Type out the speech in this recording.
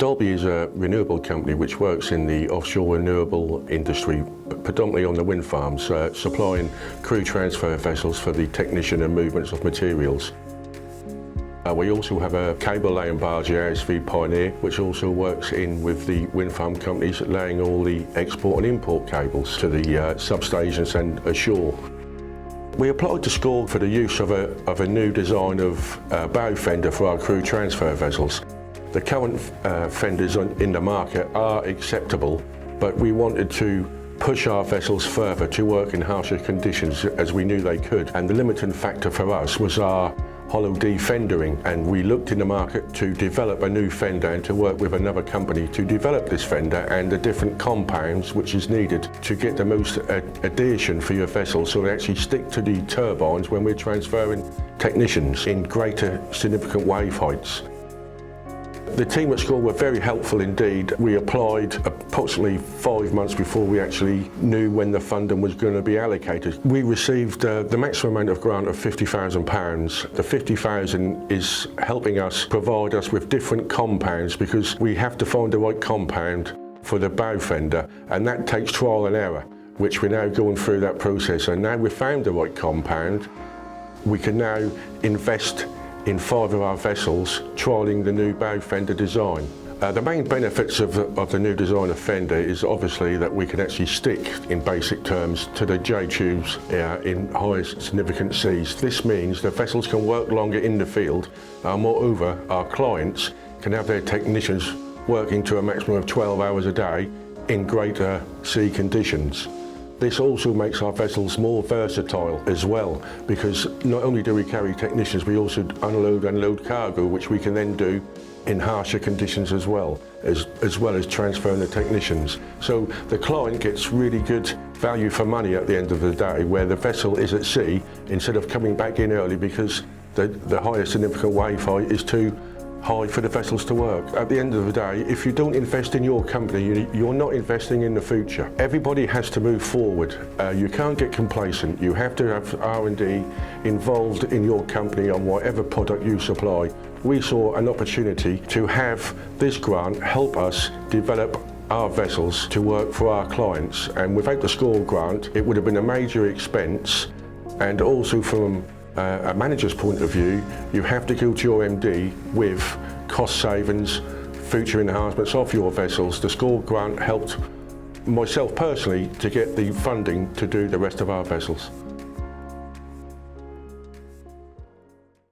Dalby is a renewable company which works in the offshore renewable industry, predominantly on the wind farms, supplying crew transfer vessels for the technician and movements of materials. We also have a cable laying barge, the ASV Pioneer, which also works in with the wind farm companies, laying all the export and import cables to the substations and ashore. We applied to SCORE for the use of a new design of bow fender for our crew transfer vessels. The current fenders in the market are acceptable, but we wanted to push our vessels further to work in harsher conditions as we knew they could. And the limiting factor for us was our hollow D fendering, and we looked in the market to develop a new fender and to work with another company to develop this fender and the different compounds which is needed to get the most adhesion for your vessel so they actually stick to the turbines when we're transferring technicians in greater significant wave heights. The team at SCORE were very helpful indeed. We applied approximately 5 months before we actually knew when the funding was going to be allocated. We received the maximum amount of grant of £50,000. The £50,000 is helping us provide us with different compounds because we have to find the right compound for the bow fender, and that takes trial and error, which we're now going through that process. And now we've found the right compound, we can now invest in 5 of our vessels trialling the new bow fender design. The main benefits of the new design of fender is obviously that we can actually stick, in basic terms, to the J-tubes in high significant seas. This means the vessels can work longer in the field. Moreover, our clients can have their technicians working to a maximum of 12 hours a day in greater sea conditions. This also makes our vessels more versatile as well, because not only do we carry technicians, we also unload and load cargo, which we can then do in harsher conditions as well as transferring the technicians. So the client gets really good value for money at the end of the day, where the vessel is at sea instead of coming back in early because the highest significant wave height is too high for the vessels to work. At the end of the day, if you don't invest in your company, you're not investing in the future. Everybody has to move forward. You can't get complacent. You have to have R&D involved in your company on whatever product you supply. We saw an opportunity to have this grant help us develop our vessels to work for our clients, and without the SCORE grant it would have been a major expense, and also from a manager's point of view, you have to go to your MD with cost savings, future enhancements of your vessels. The SCORE grant helped myself personally to get the funding to do the rest of our vessels.